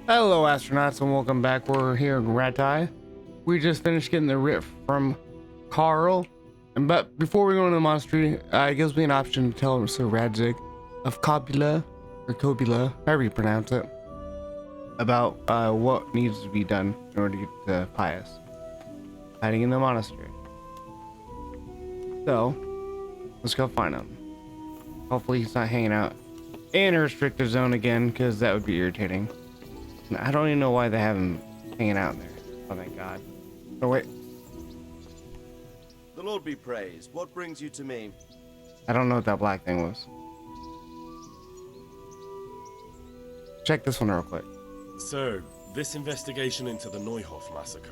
Hello astronauts and welcome back. We're here in Radzig. We just finished getting the writ from Carl. But before we go into the monastery, it gives me an option to tell Sir Radzig of Kobyla, or Kobyla, however you pronounce it, about what needs to be done in order to get to Pius, hiding in the monastery. So, let's go find him. Hopefully he's not hanging out in a restricted zone again, because that would be irritating. I don't even know why they have him hanging out there. Oh, thank God. Oh, wait. The Lord be praised. What brings you to me? I don't know what that black thing was. Check this one real quick. So, this investigation into the Neuhof massacre,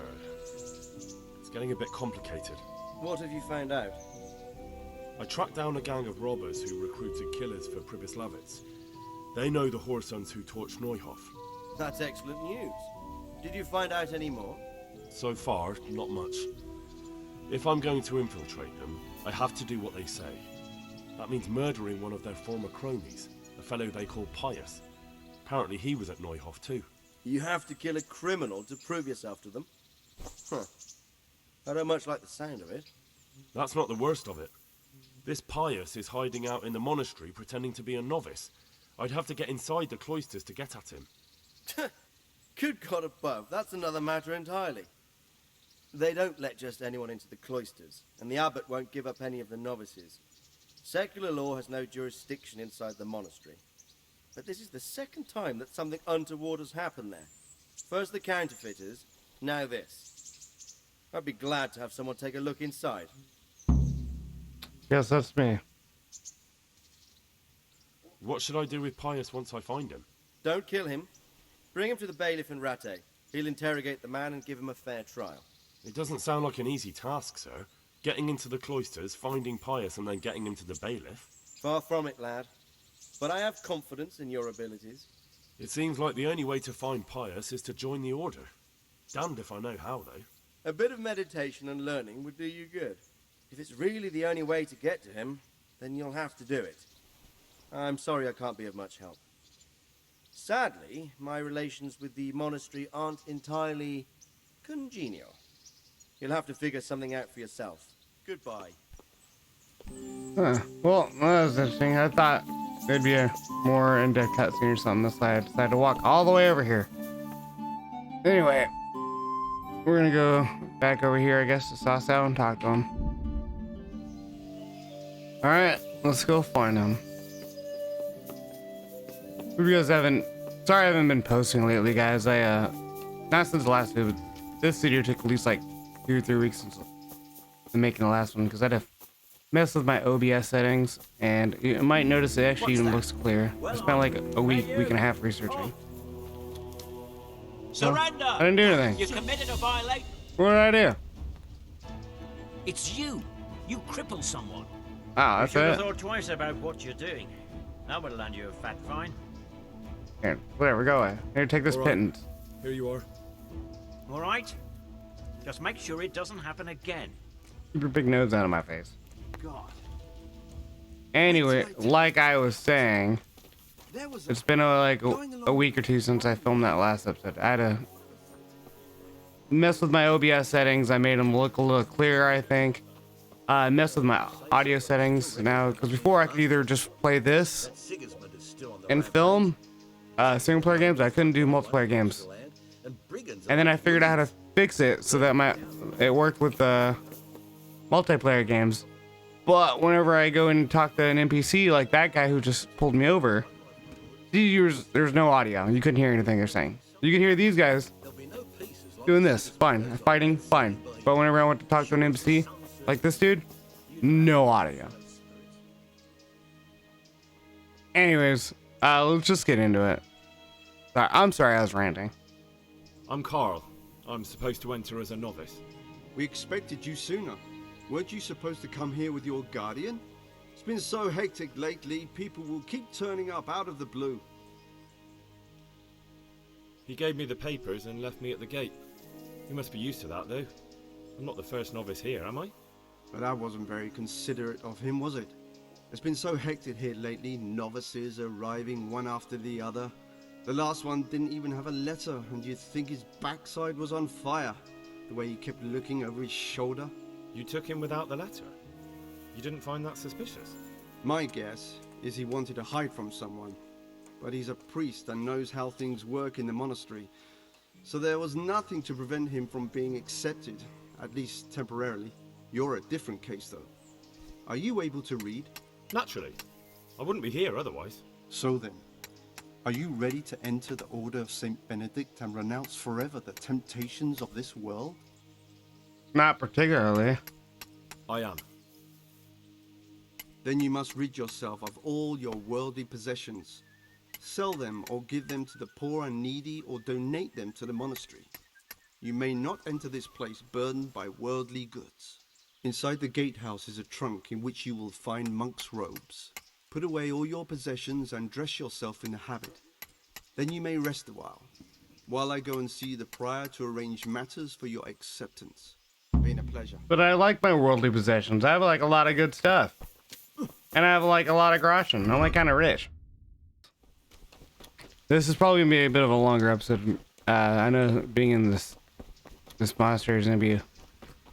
it's getting a bit complicated. What have you found out? I tracked down a gang of robbers who recruited killers for Pribyslavitz. They know the whoresons who torched Neuhof. That's excellent news. Did you find out any more? So far, not much. If I'm going to infiltrate them, I have to do what they say. That means murdering one of their former cronies, a fellow they call Pius. Apparently he was at Neuhof too. You have to kill a criminal to prove yourself to them? Huh. I don't much like the sound of it. That's not the worst of it. This Pius is hiding out in the monastery pretending to be a novice. I'd have to get inside the cloisters to get at him. Good God above, that's another matter entirely. They don't let just anyone into the cloisters, and the abbot won't give up any of the novices. Secular law has no jurisdiction inside the monastery. But this is the second time that something untoward has happened there. First the counterfeiters, now this. I'd be glad to have someone take a look inside. Yes, that's me. What should I do with Pius once I find him? Don't kill him. Bring him to the bailiff in Rate. He'll interrogate the man and give him a fair trial. It doesn't sound like an easy task, sir. Getting into the cloisters, finding Pius, and then getting him to the bailiff. Far from it, lad. But I have confidence in your abilities. It seems like the only way to find Pius is to join the order. Damned if I know how, though. A bit of meditation and learning would do you good. If it's really the only way to get to him, then you'll have to do it. I'm sorry I can't be of much help. Sadly, my relations with the monastery aren't entirely congenial. You'll have to figure something out for yourself. Goodbye. Well, that was interesting. I thought there'd be a more in-depth cutscene or something. That's why I decided to walk all the way over here. Anyway, we're gonna go back over here, I guess, to Sauce out and talk to him. Alright, let's go find him. Hope you guys haven't... Sorry I haven't been posting lately, guys. Not since the last video, but this video took at least like 2 or 3 weeks since making the last one, because I had to mess with my OBS settings, and you might notice it actually even looks clear. I spent like a week and a half researching. Surrender! I didn't do anything. You committed a violation. What did I do? It's you. You crippled someone. Oh, that's Should have it. thought twice about what you're doing. That would land you a fat fine. Here, whatever, go away. Here, take this All right. pittance. Here you are. All right? Just make sure it doesn't happen again. Keep your big nose out of my face. God. Anyway, like I was saying, it's been a week or two since I filmed that last episode. I had to mess with my OBS settings. I made them look a little clearer, I think. I messed with my audio settings now, because before I could either just play this and film single player games. I couldn't do multiplayer games. And then I figured out how to fix it so that it worked with the multiplayer games. But whenever I go and talk to an NPC like that guy who just pulled me over, there's no audio. You couldn't hear anything they're saying. You can hear these guys doing this, fine. Fighting, fine. But whenever I want to talk to an NPC like this dude, no audio. Anyways, let's just get into it. I'm sorry I was ranting. I'm Carl. I'm supposed to enter as a novice. We expected you sooner. Weren't you supposed to come here with your guardian? It's been so hectic lately, people will keep turning up out of the blue. He gave me the papers and left me at the gate. You must be used to that, though. I'm not the first novice here, am I? But that wasn't very considerate of him, was it? It's been so hectic here lately, novices arriving one after the other. The last one didn't even have a letter, and you'd think his backside was on fire, the way he kept looking over his shoulder. You took him without the letter? You didn't find that suspicious? My guess is he wanted to hide from someone, but he's a priest and knows how things work in the monastery, so there was nothing to prevent him from being accepted, at least temporarily. You're a different case, though. Are you able to read? Naturally. I wouldn't be here otherwise. So then, are you ready to enter the Order of Saint Benedict and renounce forever the temptations of this world? Not particularly. I am. Then you must rid yourself of all your worldly possessions. Sell them or give them to the poor and needy or donate them to the monastery. You may not enter this place burdened by worldly goods. Inside the gatehouse is a trunk in which you will find monk's robes. Put away all your possessions and dress yourself in the habit. Then you may rest a while I go and see the prior to arrange matters for your acceptance. Been a pleasure. But I like my worldly possessions. I have like a lot of good stuff. And I have like a lot of groschen. I'm like kind of rich. This is probably gonna be a bit of a longer episode. I know being in this monastery is gonna be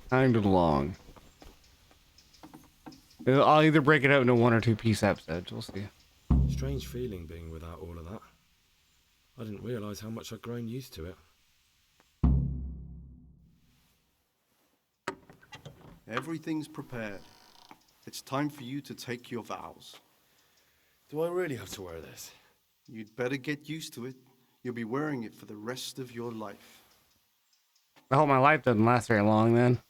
kind of long. I'll either break it out into 1 or 2 piece episodes. We'll see. Strange feeling being without all of that. I didn't realise how much I'd grown used to it. Everything's prepared. It's time for you to take your vows. Do I really have to wear this? You'd better get used to it. You'll be wearing it for the rest of your life. I hope my life doesn't last very long then.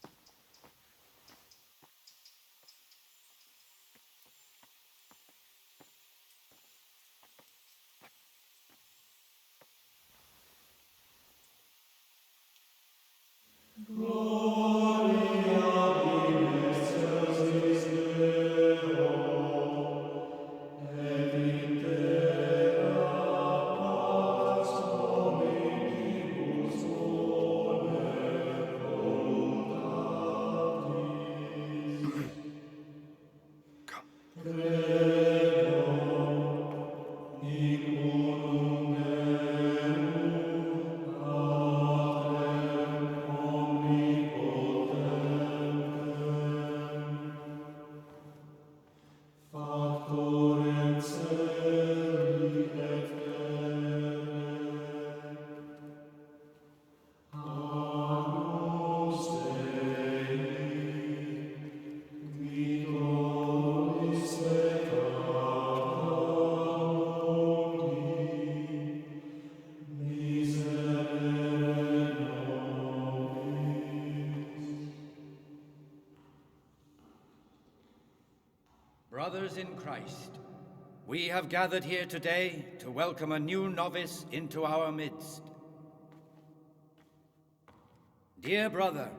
Brothers in Christ, we have gathered here today to welcome a new novice into our midst. Dear brother,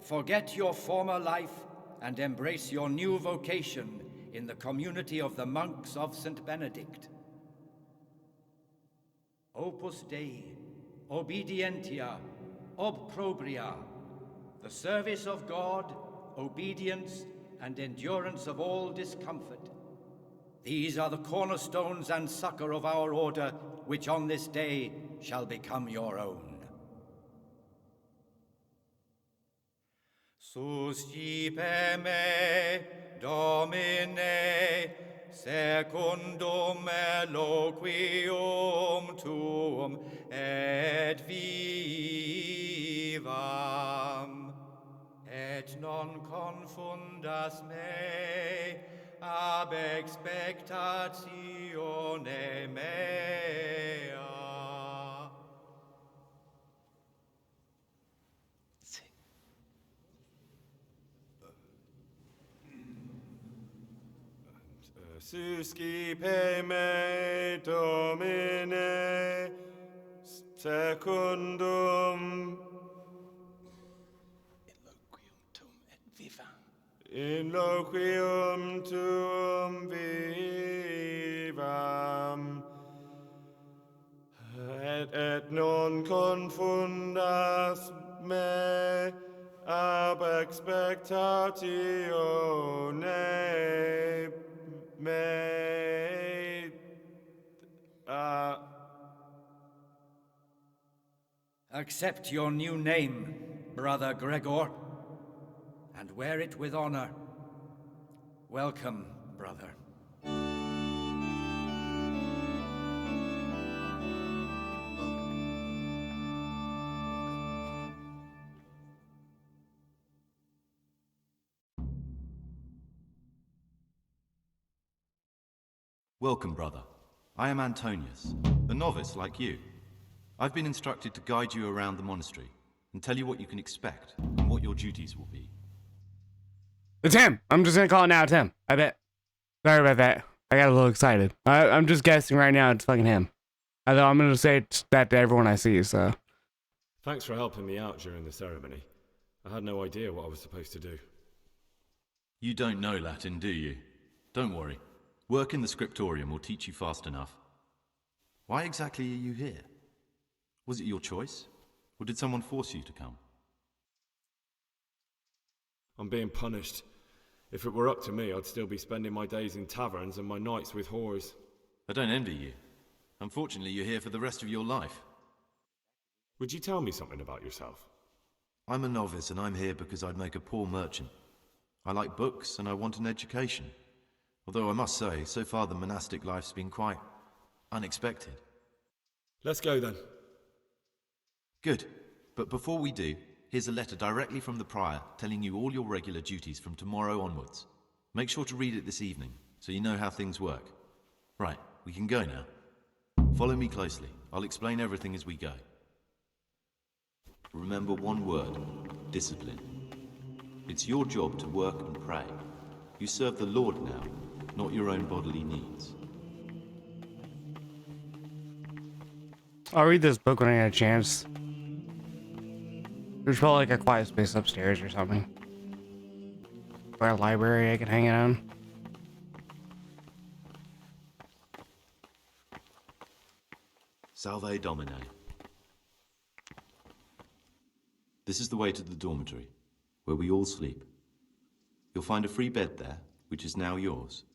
forget your former life and embrace your new vocation in the community of the monks of St. Benedict. Opus Dei, obedientia, obprobria, the service of God, obedience, and endurance of all discomfort. These are the cornerstones and succor of our order, which on this day shall become your own. Suscipe me, Domine, secundum eloquium tuum et vivam. Et non confundas me ab expectatione mea. Suscipe me, Domine, secundum in loquium tuum vivam, et non confundas me ab expectatione me. Accept your new name, Brother Gregor, and wear it with honor. Welcome, brother. Welcome, brother. I am Antonius, a novice like you. I've been instructed to guide you around the monastery and tell you what you can expect and what your duties will be. It's him. I'm just gonna call it now. It's him. I bet. Sorry about that. I got a little excited. I'm just guessing right now. It's fucking him. Although I'm gonna say that to everyone I see. So. Thanks for helping me out during the ceremony. I had no idea what I was supposed to do. You don't know Latin, do you? Don't worry. Work in the scriptorium will teach you fast enough. Why exactly are you here? Was it your choice? Or did someone force you to come? I'm being punished. If it were up to me, I'd still be spending my days in taverns and my nights with whores. I don't envy you. Unfortunately, you're here for the rest of your life. Would you tell me something about yourself? I'm a novice and I'm here because I'd make a poor merchant. I like books and I want an education. Although I must say, so far the monastic life's been quite unexpected. Let's go then. Good. But before we do, here's a letter directly from the prior telling you all your regular duties from tomorrow onwards. Make sure to read it this evening, so you know how things work. Right, we can go now. Follow me closely. I'll explain everything as we go. Remember one word: discipline. It's your job to work and pray. You serve the Lord now, not your own bodily needs. I'll read this book when I get a chance. There's probably like a quiet space upstairs or something. Or a library I can hang out in. Salve Domine. This is the way to the dormitory, where we all sleep. You'll find a free bed there, which is now yours.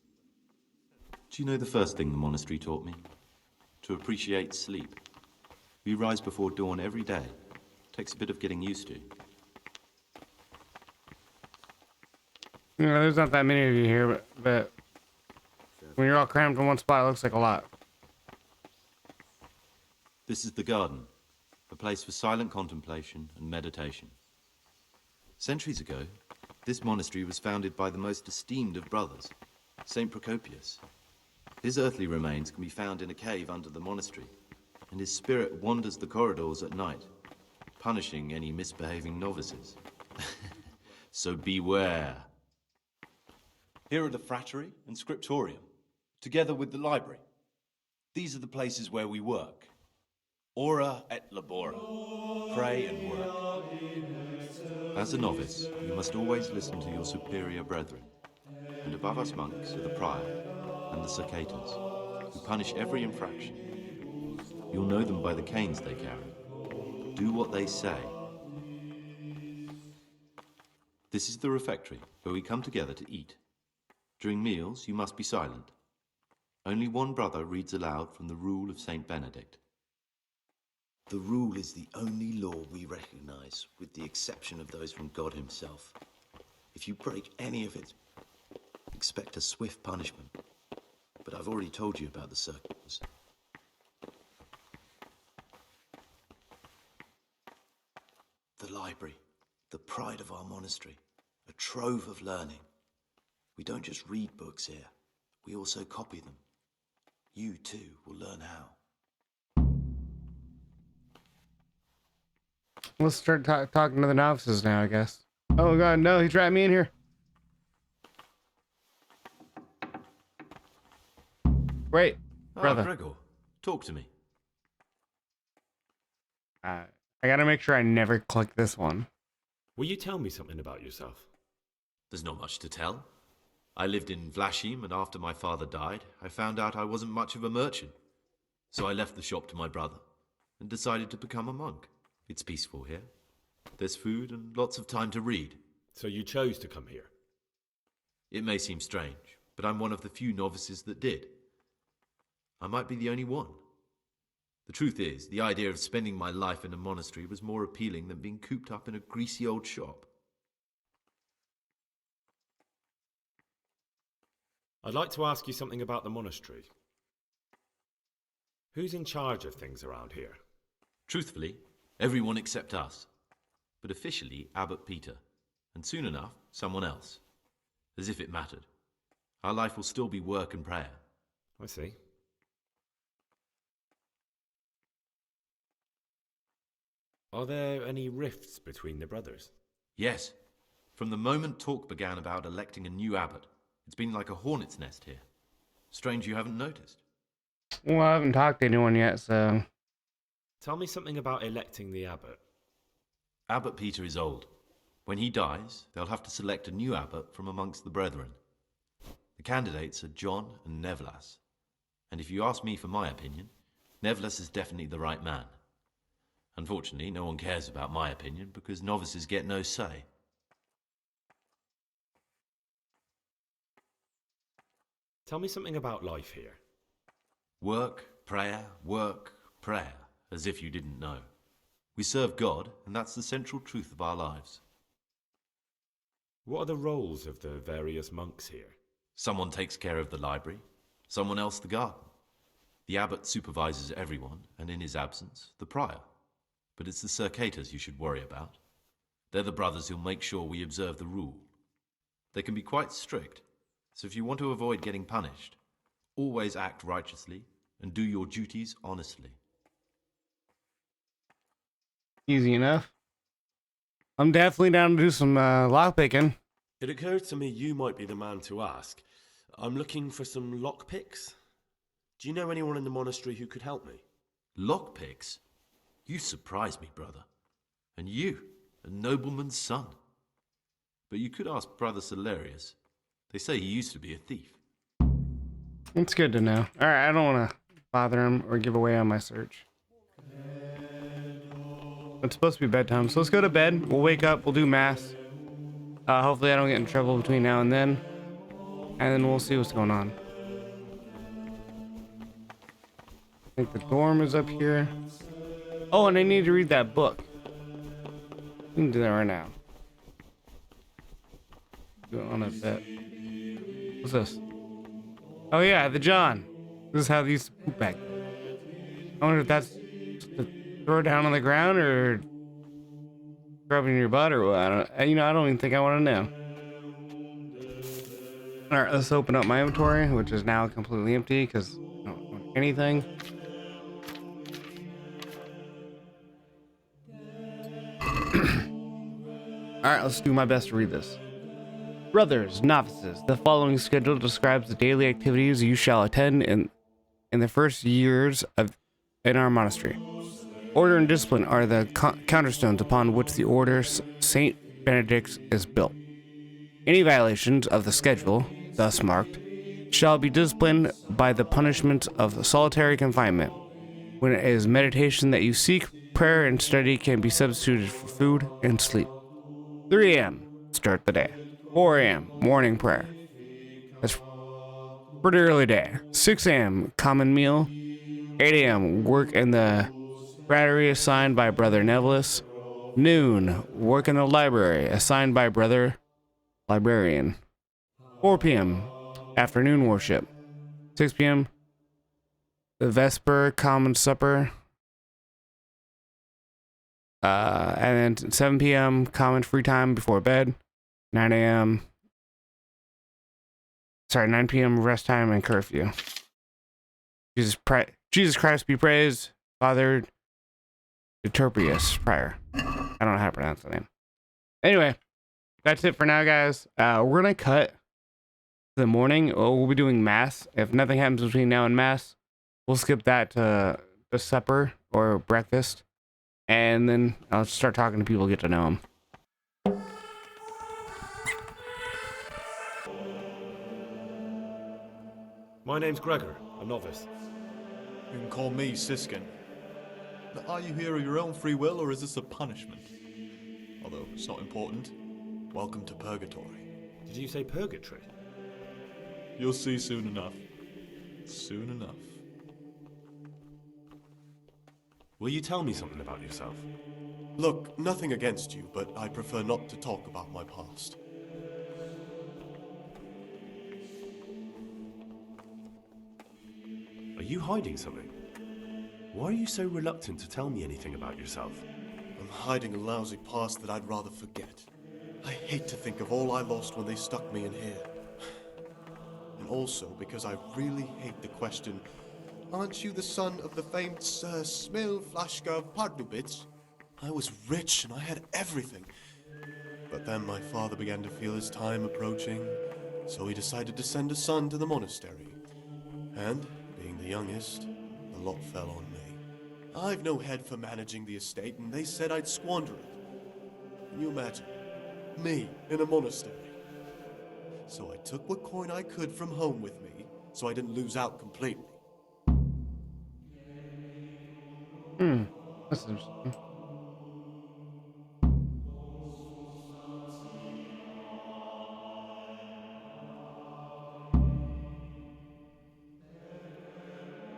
Do you know the first thing the monastery taught me? To appreciate sleep. We rise before dawn every day. Takes a bit of getting used to. You know, there's not that many of you here, but when you're all crammed in one spot, it looks like a lot. This is the garden, a place for silent contemplation and meditation. Centuries ago, this monastery was founded by the most esteemed of brothers, Saint Procopius. His earthly remains can be found in a cave under the monastery, and his spirit wanders the corridors at night, punishing any misbehaving novices. So beware. Here are the frattery and scriptorium, together with the library. These are the places where we work. Ora et labora. Pray and work. As a novice, you must always listen to your superior brethren. And above us monks are the prior and the cicators, who punish every infraction. You'll know them by the canes they carry. Do what they say. This is the refectory, where we come together to eat. During meals, you must be silent. Only one brother reads aloud from the Rule of Saint Benedict. The Rule is the only law we recognize, with the exception of those from God himself. If you break any of it, expect a swift punishment. But I've already told you about the circles. The library, the pride of our monastery, a trove of learning. We don't just read books here, we also copy them. You too will learn how. Let's start talking to the novices now, I guess. Oh god, no, he trapped me in here. Wait, brother. Gregor, talk to me. I gotta make sure I never click this one. Will you tell me something about yourself? There's not much to tell. I lived in Vlachim, and after my father died, I found out I wasn't much of a merchant. So I left the shop to my brother and decided to become a monk. It's peaceful here. There's food and lots of time to read. So you chose to come here? It may seem strange, but I'm one of the few novices that did. I might be the only one. The truth is, the idea of spending my life in a monastery was more appealing than being cooped up in a greasy old shop. I'd like to ask you something about the monastery. Who's in charge of things around here? Truthfully, everyone except us. But officially, Abbot Peter. And soon enough, someone else. As if it mattered. Our life will still be work and prayer. I see. Are there any rifts between the brothers? Yes. From the moment talk began about electing a new abbot, it's been like a hornet's nest here. Strange you haven't noticed. Well, I haven't talked to anyone yet, so... Tell me something about electing the abbot. Abbot Peter is old. When he dies, they'll have to select a new abbot from amongst the brethren. The candidates are John and Nevlas. And if you ask me for my opinion, Nevlas is definitely the right man. Unfortunately, no one cares about my opinion because novices get no say. Tell me something about life here. Work, prayer, as if you didn't know. We serve God, and that's the central truth of our lives. What are the roles of the various monks here? Someone takes care of the library, someone else the garden. The abbot supervises everyone, and in his absence, the prior. But it's the circators you should worry about. They're the brothers who'll make sure we observe the rule. They can be quite strict, so if you want to avoid getting punished, always act righteously and do your duties honestly. Easy enough. I'm definitely down to do some lockpicking. It occurred to me you might be the man to ask. I'm looking for some lockpicks. Do you know anyone in the monastery who could help me? Lockpicks? You surprise me, brother. And you, a nobleman's son. But you could ask Brother Celerius. They say he used to be a thief. It's good to know. Alright, I don't want to bother him or give away on my search. It's supposed to be bedtime, so let's go to bed. We'll wake up, we'll do mass. Hopefully I don't get in trouble between now and then. And then we'll see what's going on. I think the dorm is up here. Oh, and I need to read that book. We can do that right now. Do it on a bet. What's this? Oh yeah, the John. This is how they used to poop back then. I wonder if that's to throw it down on the ground or rubbing your butt or what. I don't even think I want to know. All right, let's open up my inventory, which is now completely empty because I don't want anything. Alright, let's do my best to read this. Brothers, novices, the following schedule describes the daily activities you shall attend in the first years in our monastery. Order and discipline are the counterstones upon which the order Saint Benedict is built. Any violations of the schedule, thus marked, shall be disciplined by the punishment of solitary confinement. When it is meditation that you seek, prayer and study can be substituted for food and sleep. 3 a.m. start the day. 4 a.m. morning prayer. That's pretty early day. 6 a.m. common meal. 8 a.m. work in the battery assigned by Brother Nevlis. Noon work in the library assigned by Brother Librarian. 4 p.m. afternoon worship. 6 p.m. the Vesper common supper. And then 7 p.m. common free time before bed. 9 a.m. 9 p.m. rest time and curfew. Jesus Christ be praised. Father Euterpius Prior. I don't know how to pronounce the name. Anyway, that's it for now, guys. We're gonna cut the morning. We'll be doing mass. If nothing happens between now and mass, we'll skip that to the supper or breakfast. And then I'll start talking to people, get to know them. My name's Gregor, a novice. You can call me Siskin. But are you here of your own free will, or is this a punishment? Although it's not important. Welcome to Purgatory. Did you say purgatory? You'll see soon enough. Soon enough. Will you tell me something about yourself? Look, nothing against you, but I prefer not to talk about my past. Are you hiding something? Why are you so reluctant to tell me anything about yourself? I'm hiding a lousy past that I'd rather forget. I hate to think of all I lost when they stuck me in here. And also because I really hate the question, aren't you the son of the famed Sir Smil Flashka of Pardubitz? I was rich and I had everything. But then my father began to feel his time approaching, so he decided to send a son to the monastery. And, being the youngest, the lot fell on me. I've no head for managing the estate, and they said I'd squander it. Can you imagine? Me, in a monastery. So I took what coin I could from home with me, so I didn't lose out completely. That's interesting.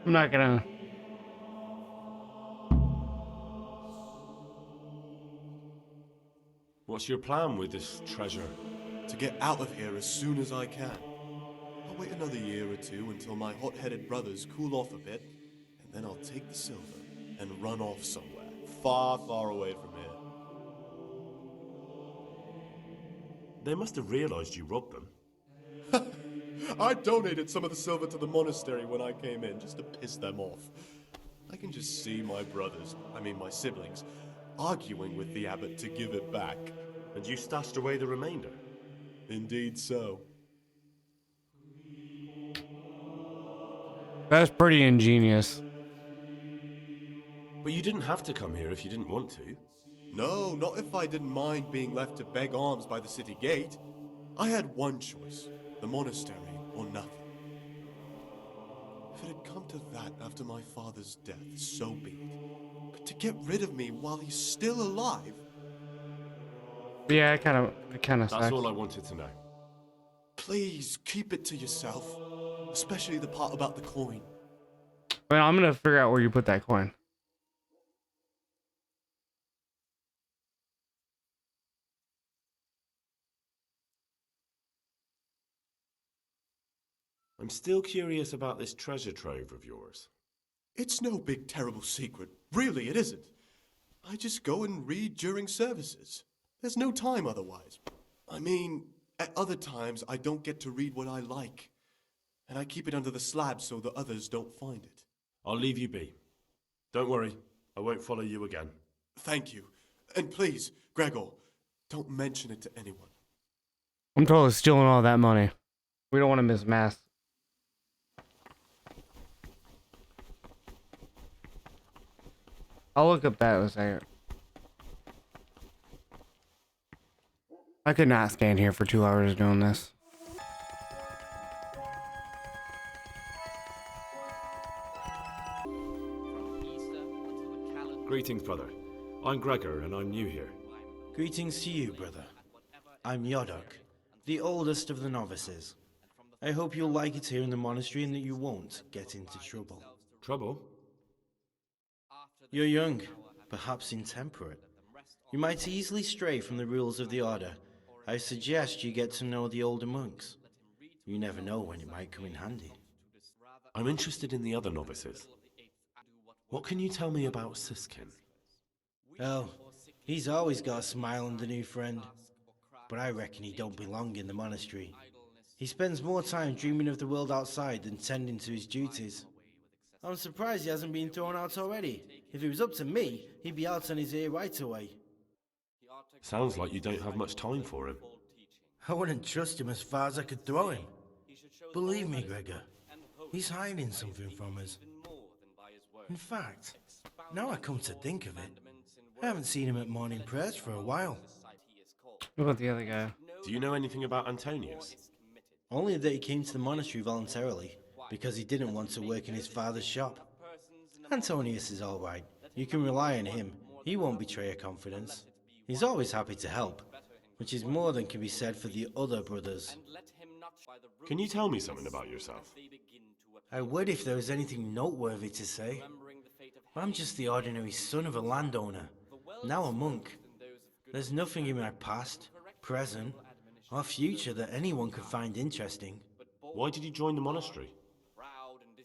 I'm not gonna. What's your plan with this treasure? To get out of here as soon as I can. I'll wait another year or two until my hot-headed brothers cool off a bit, and then I'll take the silver and run off somewhere, far, far away from here. They must have realized you robbed them. I donated some of the silver to the monastery when I came in, just to piss them off. I can just see my brothers, my siblings, arguing with the abbot to give it back. And you stashed away the remainder? Indeed so. That's pretty ingenious. But you didn't have to come here if you didn't want to. No, not if I didn't mind being left to beg alms by the city gate. I had one choice, the monastery or nothing. If it had come to that after my father's death, so be it. But to get rid of me while he's still alive... Yeah, it kind of That's sucks. all I wanted to know. Please, keep it to yourself. Especially the part about the coin. Well, I'm gonna figure out where you put that coin. I'm still curious about this treasure trove of yours. It's no big terrible secret. Really, it isn't. I just go and read during services. There's no time otherwise. At other times, I don't get to read what I like. And I keep it under the slab so the others don't find it. I'll leave you be. Don't worry, I won't follow you again. Thank you. And please, Gregor, don't mention it to anyone. I'm totally stealing all that money. We don't want to miss mass. I'll look up that in a second. I could not stand here for 2 hours doing this. Greetings, brother. I'm Gregor, and I'm new here. Greetings to you, brother. I'm Yodok, the oldest of the novices. I hope you'll like it here in the monastery and that you won't get into trouble. Trouble? You're young, perhaps intemperate. You might easily stray from the rules of the order. I suggest you get to know the older monks. You never know when it might come in handy. I'm interested in the other novices. What can you tell me about Siskin? Oh, he's always got a smile on the new friend. But I reckon he don't belong in the monastery. He spends more time dreaming of the world outside than tending to his duties. I'm surprised he hasn't been thrown out already. If it was up to me, he'd be out on his ear right away. Sounds like you don't have much time for him. I wouldn't trust him as far as I could throw him. Believe me, Gregor, he's hiding something from us. In fact, now I come to think of it, I haven't seen him at morning prayers for a while. What about the other guy? Do you know anything about Antonius? Only that he came to the monastery voluntarily, because he didn't want to work in his father's shop. Antonius is all right. You can rely on him. He won't betray your confidence. He's always happy to help, which is more than can be said for the other brothers. Can you tell me something about yourself? I would if there was anything noteworthy to say. I'm just the ordinary son of a landowner, now a monk. There's nothing in my past, present, or future that anyone could find interesting. Why did you join the monastery?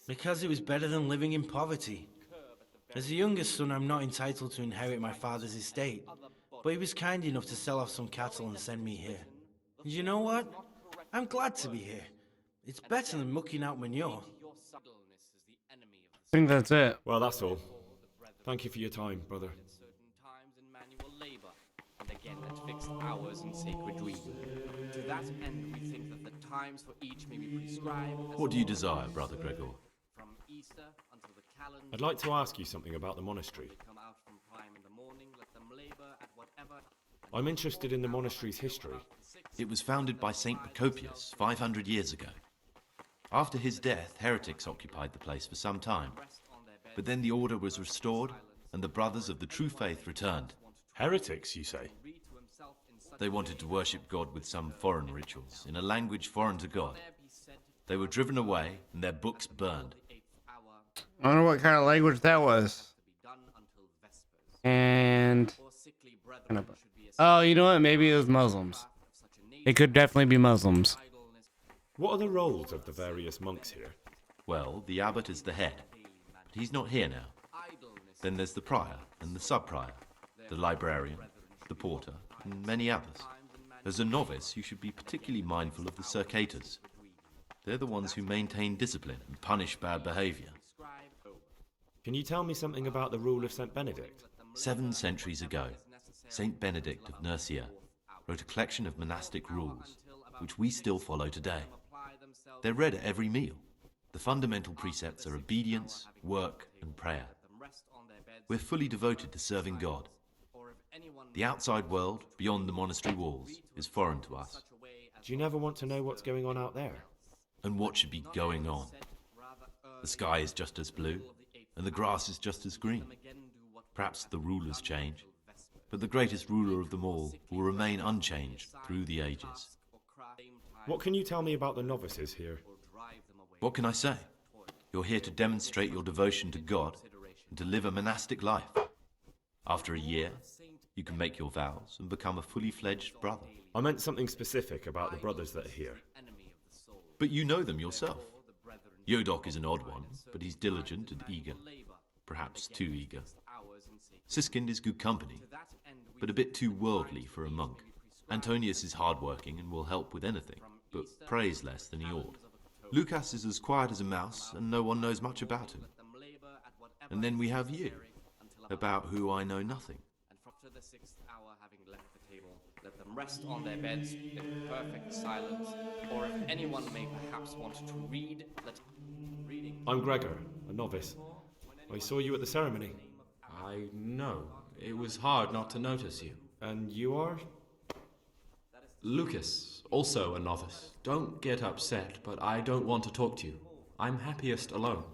Because it was better than living in poverty. As the youngest son, I'm not entitled to inherit my father's estate, but he was kind enough to sell off some cattle and send me here. And you know what? I'm glad to be here. It's better than mucking out manure. I think that's it. Well, that's all. Thank you for your time, brother. And again at fixed hours in sacred reading. To that end, we think that the times for each may be prescribed. What do you desire, Brother Gregor? From Easter until the calendar. I'd like to ask you something about the monastery. Come out from prime in the morning, let them labor at whatever. I'm interested in the monastery's history. It was founded by Saint Procopius 500 years ago. After his death, heretics occupied the place for some time. But then the order was restored, and the brothers of the true faith returned. Heretics, you say? They wanted to worship God with some foreign rituals, in a language foreign to God. They were driven away, and their books burned. I wonder what kind of language that was. And... oh, you know what? Maybe it was Muslims. It could definitely be Muslims. What are the roles of the various monks here? Well, the abbot is the head, but he's not here now. Then there's the prior and the sub-prior, the librarian, the porter, and many others. As a novice, you should be particularly mindful of the circators. They're the ones who maintain discipline and punish bad behavior. Can you tell me something about the rule of St. Benedict? 7 centuries ago, Saint Benedict of Nursia wrote a collection of monastic rules, which we still follow today. They're read at every meal. The fundamental precepts are obedience, work, and prayer. We're fully devoted to serving God. The outside world, beyond the monastery walls, is foreign to us. Do you never want to know what's going on out there? And what should be going on? The sky is just as blue, and the grass is just as green. Perhaps the rulers change, but the greatest ruler of them all will remain unchanged through the ages. What can you tell me about the novices here? What can I say? You're here to demonstrate your devotion to God and to live a monastic life. After a year, you can make your vows and become a fully fledged brother. I meant something specific about the brothers that are here. But you know them yourself. Yodok is an odd one, but he's diligent and eager. Perhaps too eager. Siskind is good company, but a bit too worldly for a monk. Antonius is hardworking and will help with anything, but prays less than he ought. Lucas is as quiet as a mouse, and no one knows much about him. And then we have you, about who I know nothing. And after the 6th hour, having left the table, let them rest on their beds in perfect silence. Or if anyone may perhaps want to read, let reading. I'm Gregor, a novice. I saw you at the ceremony. I know. It was hard not to notice you. And you are? Lucas, also a novice. Don't get upset, but I don't want to talk to you. I'm happiest alone.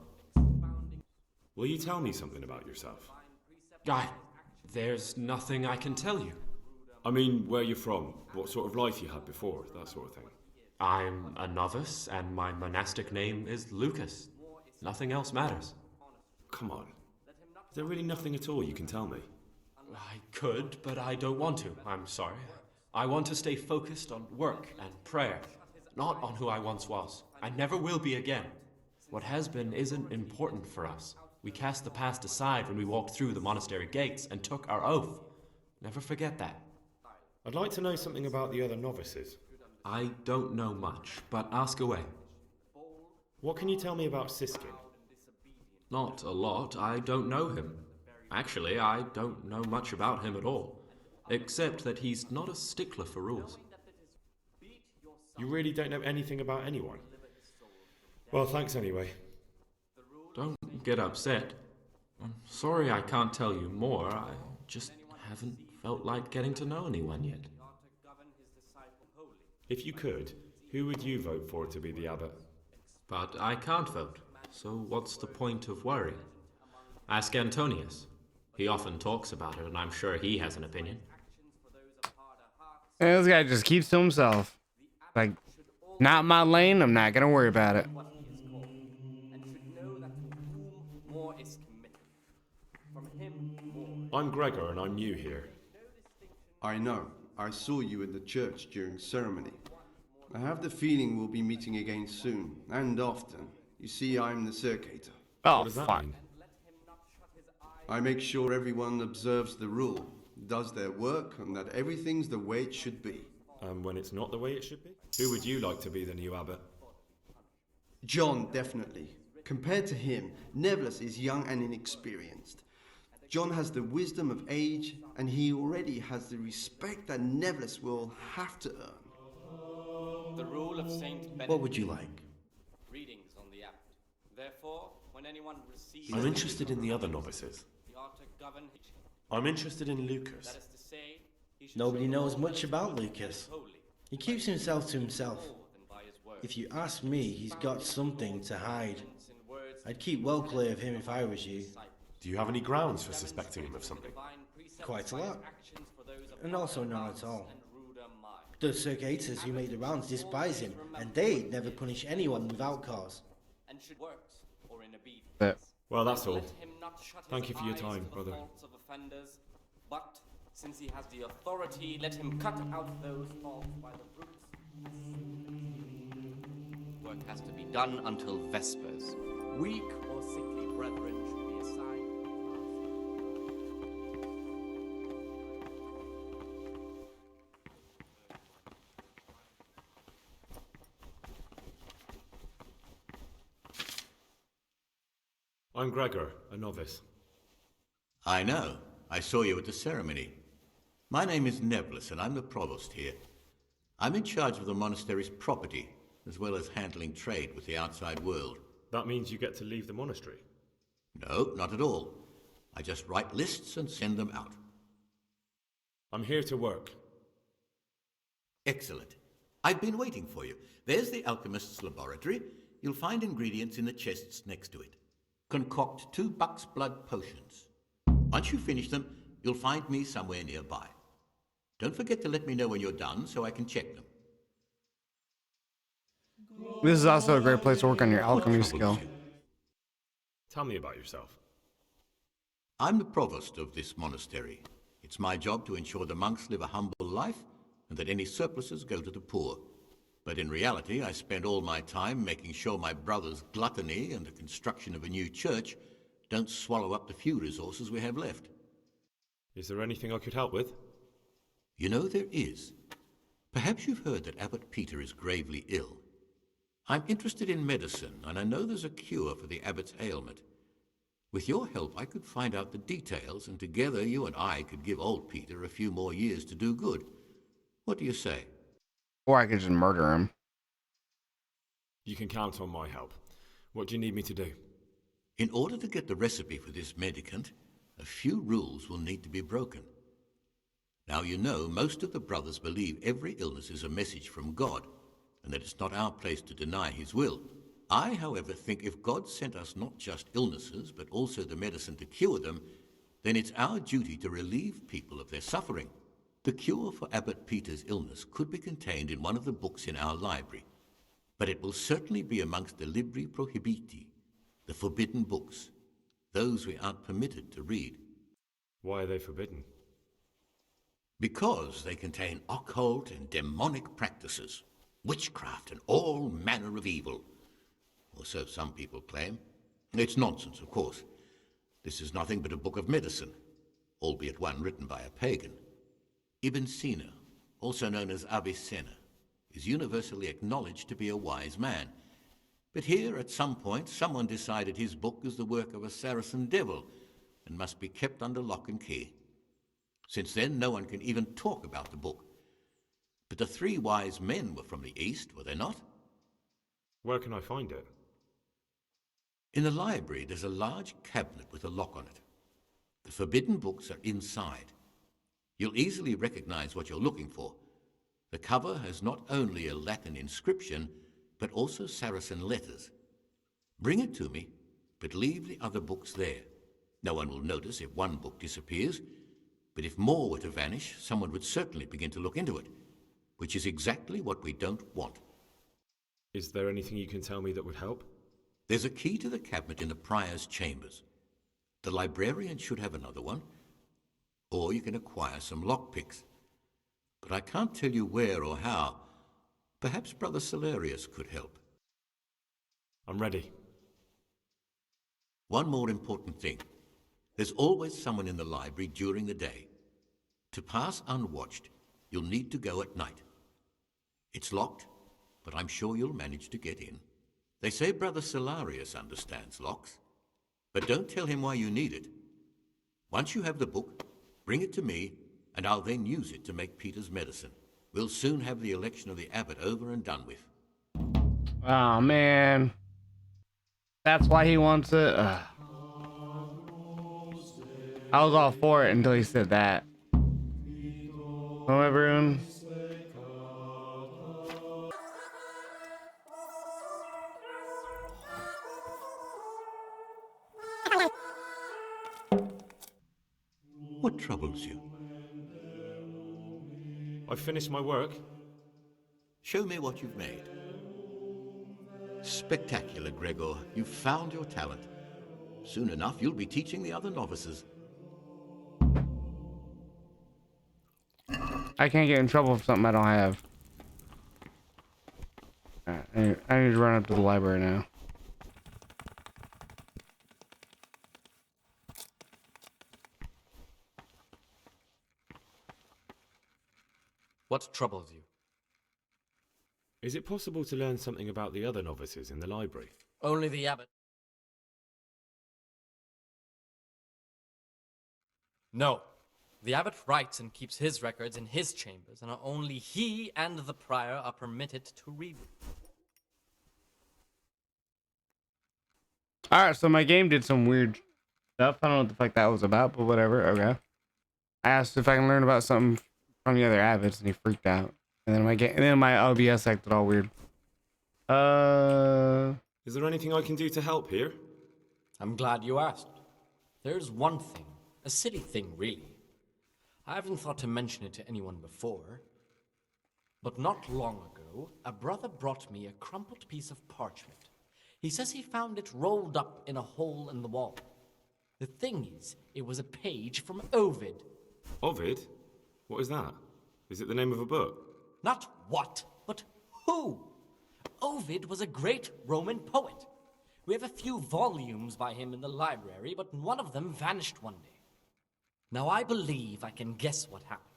Will you tell me something about yourself? There's nothing I can tell you. I mean, where you're from, what sort of life you had before, that sort of thing. I'm a novice, and my monastic name is Lucas. Nothing else matters. Come on. Is there really nothing at all you can tell me? I could, but I don't want to. I'm sorry. I want to stay focused on work and prayer, not on who I once was. I never will be again. What has been isn't important for us. We cast the past aside when we walked through the monastery gates and took our oath. Never forget that. I'd like to know something about the other novices. I don't know much, but ask away. What can you tell me about Siskin? Not a lot. I don't know him. Actually, I don't know much about him at all, except that he's not a stickler for rules. You really don't know anything about anyone? Well, thanks anyway. Don't get upset. I'm sorry I can't tell you more. I just haven't felt like getting to know anyone yet. If you could, who would you vote for to be the abbot? But I can't vote, so what's the point of worry? Ask Antonius. He often talks about it, and I'm sure he has an opinion. And this guy just keeps to himself. Like, not my lane, I'm not gonna worry about it. I'm Gregor and I'm new here. I know. I saw you in the church during ceremony. I have the feeling we'll be meeting again soon, and often. You see, I'm the circator. Oh, what does that fuck. mean? I make sure everyone observes the rule, does their work, and that everything's the way it should be. And when it's not the way it should be? Who would you like to be the new abbot? John, definitely. Compared to him, Neville is young and inexperienced. John has the wisdom of age, and he already has the respect that Neville will have to earn. The rule of Saint Benedict. What would you like? Readings on the abbot. Therefore, when anyone receives... I'm interested in the other novices. He ought to govern... I'm interested in Lucas. That is to say, he should Nobody show knows all much that about he is Lucas. holy, He keeps himself to himself. more than by his word. If you ask me, he's got something to hide. In words I'd keep well clear of him if I was you. Do you have any grounds for suspecting him of something? Quite a lot. And also none at all. The circators who make the rounds despise him, and they never punish anyone without cause. And should works or in obedience. Yeah. Well, that's all. Let him not shut his Thank you for your eyes time, to the brother. faults of offenders, but since he has the authority, let him cut out those faults by the roots. Work has to be done until Vespers. Weak or sickly brethren should be assigned. I'm Gregor, a novice. I know. I saw you at the ceremony. My name is Nevlis, and I'm the provost here. I'm in charge of the monastery's property, as well as handling trade with the outside world. That means you get to leave the monastery? No, not at all. I just write lists and send them out. I'm here to work. Excellent. I've been waiting for you. There's the alchemist's laboratory. You'll find ingredients in the chests next to it. Concoct 2 buck's blood potions. Once you finish them, you'll find me somewhere nearby. Don't forget to let me know when you're done so I can check them. This is also a great place to work on your alchemy skill. Tell me about yourself. I'm the provost of this monastery. It's my job to ensure the monks live a humble life and that any surpluses go to the poor. But in reality, I spend all my time making sure my brother's gluttony and the construction of a new church don't swallow up the few resources we have left. Is there anything I could help with? You know, there is. Perhaps you've heard that Abbot Peter is gravely ill. I'm interested in medicine, and I know there's a cure for the abbot's ailment. With your help, I could find out the details, and together you and I could give old Peter a few more years to do good. What do you say? Or I could just murder him. You can count on my help. What do you need me to do? In order to get the recipe for this medicament, a few rules will need to be broken. Now, you know, most of the brothers believe every illness is a message from God, and that it's not our place to deny his will. I, however, think if God sent us not just illnesses, but also the medicine to cure them, then it's our duty to relieve people of their suffering. The cure for Abbot Peter's illness could be contained in one of the books in our library, but it will certainly be amongst the libri prohibiti, the forbidden books, those we aren't permitted to read. Why are they forbidden? Because they contain occult and demonic practices, witchcraft and all manner of evil. Or so some people claim. It's nonsense, of course. This is nothing but a book of medicine, albeit one written by a pagan. Ibn Sina, also known as Avicenna, is universally acknowledged to be a wise man. But here, at some point, someone decided his book is the work of a Saracen devil and must be kept under lock and key. Since then, no one can even talk about the book. But the 3 wise men were from the East, were they not? Where can I find it? In the library, there's a large cabinet with a lock on it. The forbidden books are inside. You'll easily recognize what you're looking for. The cover has not only a Latin inscription, but also Saracen letters. Bring it to me, but leave the other books there. No one will notice if one book disappears, but if more were to vanish, someone would certainly begin to look into it, which is exactly what we don't want. Is there anything you can tell me that would help? There's a key to the cabinet in the prior's chambers. The librarian should have another one. sure you can acquire some lockpicks. But I can't tell you where or how. Perhaps Brother Salarius could help. I'm ready. One more important thing. There's always someone in the library during the day. To pass unwatched, you'll need to go at night. It's locked, but I'm sure you'll manage to get in. They say Brother Salarius understands locks, but don't tell him why you need it. Once you have the book, bring it to me, and I'll then use it to make Peter's medicine. We'll soon have the election of the abbot over and done with. Oh, man. That's why he wants it. I was all for it until he said that. Hello, everyone. What troubles you? I've finished my work. Show me what you've made. Spectacular, Gregor. You've found your talent. Soon enough, you'll be teaching the other novices. I can't get in trouble for something I don't have. I need to run up to the library now. What troubles you? Is it possible to learn something about the other novices in the library? Only the abbot. No. The abbot writes and keeps his records in his chambers, and only he and the prior are permitted to read them. Alright, so my game did some weird stuff. I don't know what the fuck that was about, but whatever. Okay. I asked if I can learn about something from the other abbots, and he freaked out. And then my OBS acted all weird. Is there anything I can do to help here? I'm glad you asked. There's one thing, a silly thing really. I haven't thought to mention it to anyone before, but not long ago, a brother brought me a crumpled piece of parchment. He says he found it rolled up in a hole in the wall. The thing is, it was a page from Ovid. Ovid? What is that? Is it the name of a book? Not what, but who. Ovid was a great Roman poet. We have a few volumes by him in the library, but one of them vanished one day. Now I believe I can guess what happened.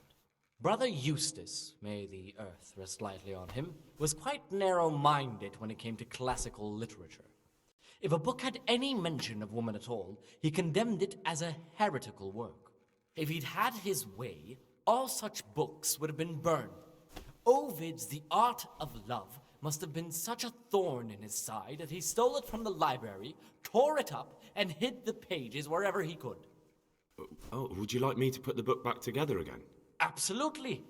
Brother Eustace, may the earth rest lightly on him, was quite narrow-minded when it came to classical literature. If a book had any mention of woman at all, he condemned it as a heretical work. If he'd had his way, all such books would have been burned. Ovid's The Art of Love must have been such a thorn in his side that he stole it from the library, tore it up, and hid the pages wherever he could. Oh, would you like me to put the book back together again? Absolutely.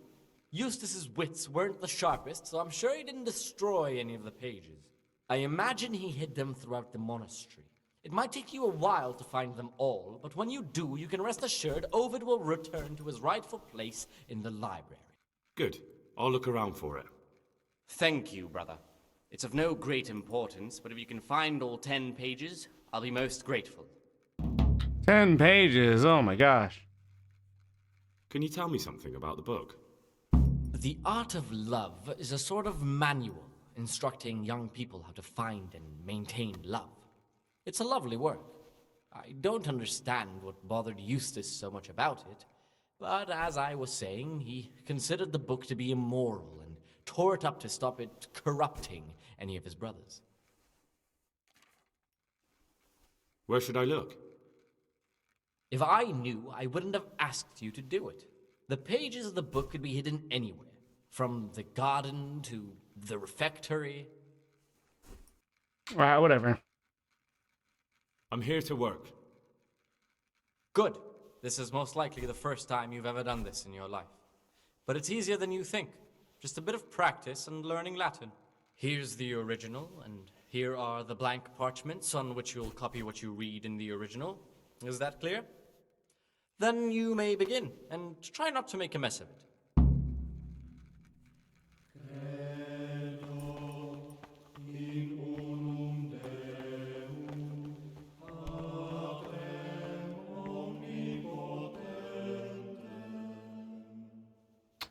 Eustace's wits weren't the sharpest, so I'm sure he didn't destroy any of the pages. I imagine he hid them throughout the monastery. It might take you a while to find them all, but when you do, you can rest assured Ovid will return to his rightful place in the library. Good. I'll look around for it. Thank you, brother. It's of no great importance, but if you can find all 10 pages, I'll be most grateful. 10 pages, oh my gosh. Can you tell me something about the book? The Art of Love is a sort of manual instructing young people how to find and maintain love. It's a lovely work. I don't understand what bothered Eustace so much about it, but as I was saying, he considered the book to be immoral and tore it up to stop it corrupting any of his brothers. Where should I look? If I knew, I wouldn't have asked you to do it. The pages of the book could be hidden anywhere, from the garden to the refectory. Alright, whatever. I'm here to work. Good. This is most likely the first time you've ever done this in your life. But it's easier than you think. Just a bit of practice and learning Latin. Here's the original, and here are the blank parchments on which you'll copy what you read in the original. Is that clear? Then you may begin, and try not to make a mess of it.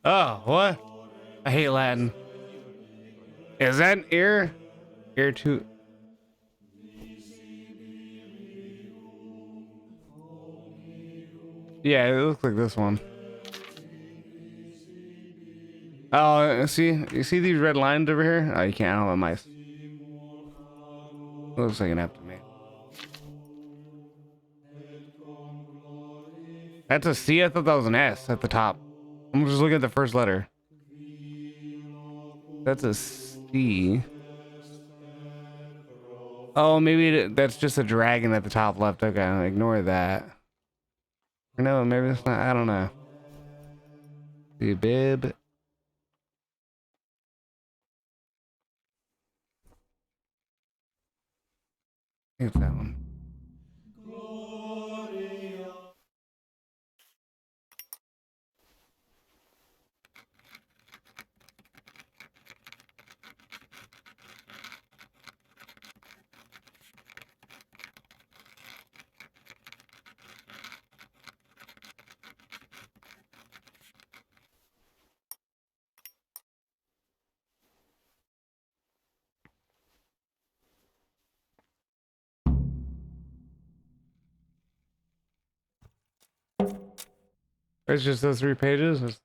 Oh, what? I hate Latin. Is that ear? Ear to... Yeah, it looks like this one. Oh, see? You see these red lines over here? Oh, you can't. I don't have mice. It looks like an F to me. That's a C? I thought that was an S at the top. I'm just looking at the first letter. That's a C. Oh, maybe that's just a dragon at the top left. Okay, ignore that. Or no, maybe it's not. I don't know. The bib. I think it's that one. It's just those 3 pages. It's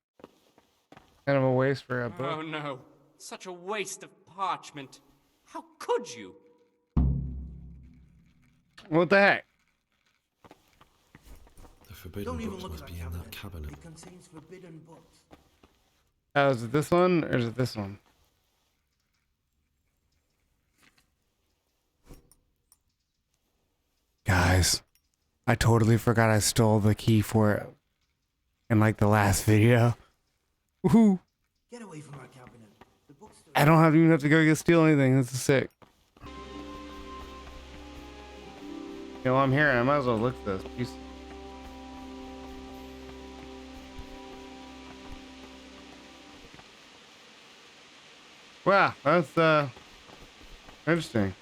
kind of a waste for a book. Oh no, such a waste of parchment. How could you? What the heck? The forbidden books must be in that cabinet. It contains forbidden books. Oh, is it this one or is it this one? Guys, I totally forgot I stole the key for it in like the last video. Woohoo! Get away from our cabinet. The books I don't even have to go steal anything. This is sick. You know, I'm here. I might as well look at this piece. Wow, that's interesting.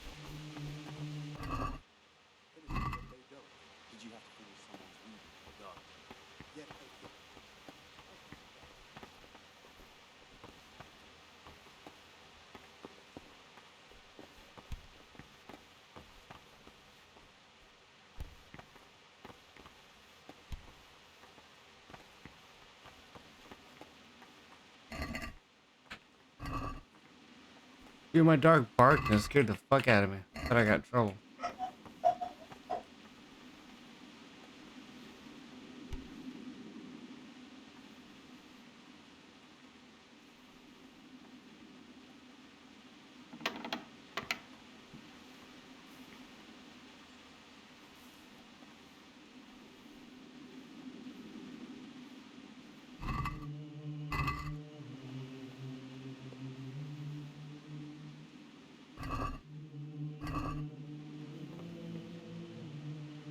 Dude, my dog barked and it scared the fuck out of me. I thought I got in trouble.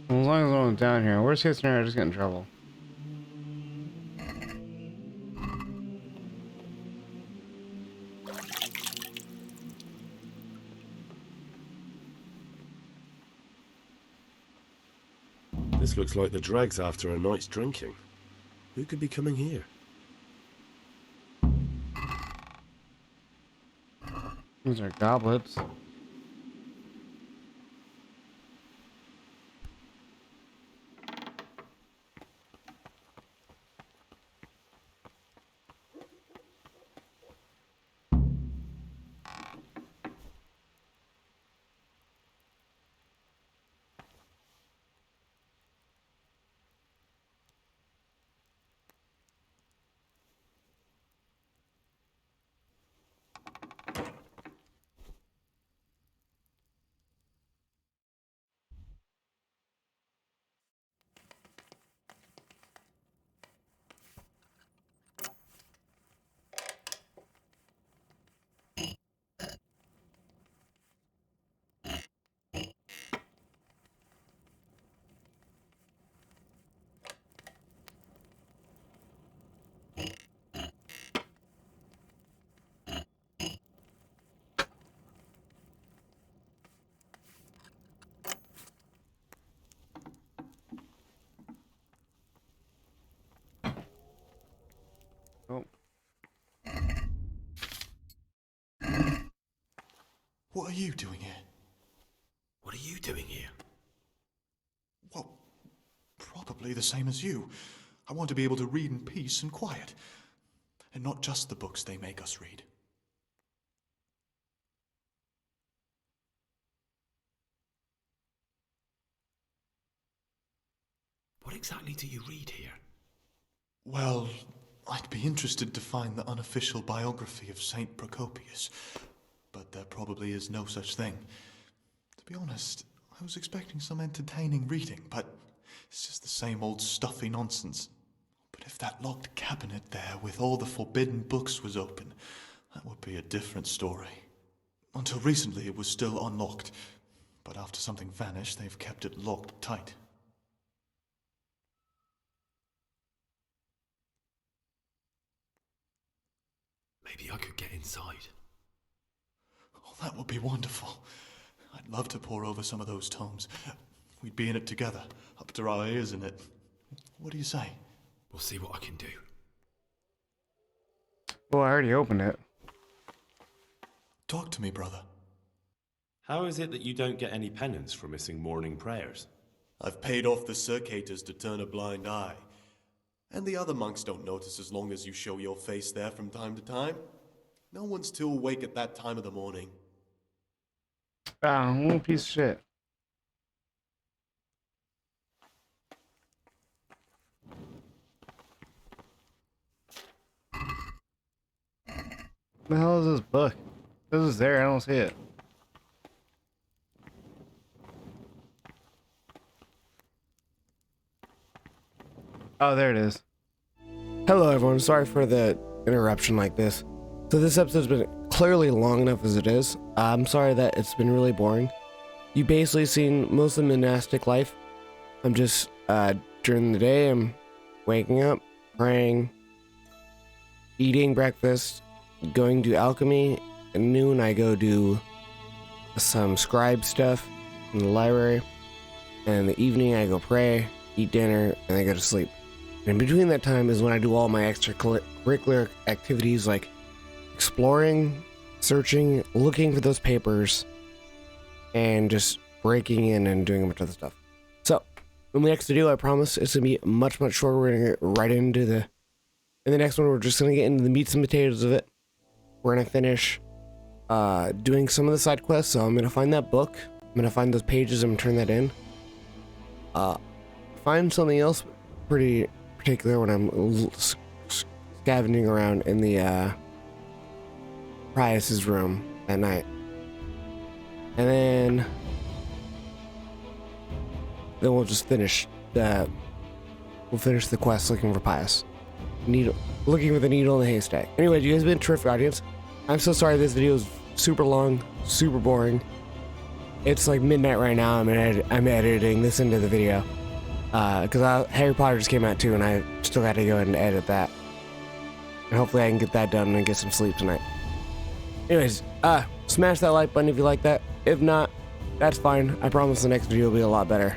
As long as I'm down here, worst case scenario, I just get in trouble. This looks like the dregs after a night's drinking. Who could be coming here? These are goblets. What are you doing here? What are you doing here? Well, probably the same as you. I want to be able to read in peace and quiet. And not just the books they make us read. What exactly do you read here? Well, I'd be interested to find the unofficial biography of Saint Procopius, but there probably is no such thing. To be honest, I was expecting some entertaining reading, but it's just the same old stuffy nonsense. But if that locked cabinet there with all the forbidden books was open, that would be a different story. Until recently it was still unlocked, but after something vanished, they've kept it locked tight. Maybe I could get inside. Oh, that would be wonderful. I'd love to pore over some of those tomes. We'd be in it together, up to our ears in it. What do you say? We'll see what I can do. Well, I already opened it. Talk to me, brother. How is it that you don't get any penance for missing morning prayers? I've paid off the circators to turn a blind eye. And the other monks don't notice as long as you show your face there from time to time. No one's too awake at that time of the morning. Ah, one piece of shit. What the hell is this book? This is there, I don't see it. Oh, there it is. Hello everyone, sorry for the interruption like this. So this episode's been clearly long enough as it is. I'm sorry that it's been really boring. You basically seen most of the monastic life. I'm just, during the day, I'm waking up, praying, eating breakfast, going to alchemy. At noon I go do some scribe stuff in the library. And in the evening I go pray, eat dinner, and I go to sleep. And in between that time is when I do all my extracurricular activities like exploring, searching, looking for those papers, and just breaking in and doing a bunch of other stuff. So, in the next video, I promise it's going to be much, much shorter. We're going to get right into in the next one, we're just going to get into the meats and potatoes of it. We're going to finish doing some of the side quests. So I'm going to find that book. I'm going to find those pages and turn that in. Find something else pretty particular when I'm scavenging around in the Prius's room at night. And then we'll just finish the quest looking for Pius. Looking for the needle in the haystack. Anyway, you guys have been a terrific audience. I'm so sorry this video is super long, super boring. It's like midnight right now. I'm editing this into the video. Because Harry Potter just came out too, and I still got to go ahead and edit that. And hopefully I can get that done and get some sleep tonight. Anyways, smash that like button if you like that. If not, that's fine. I promise the next video will be a lot better.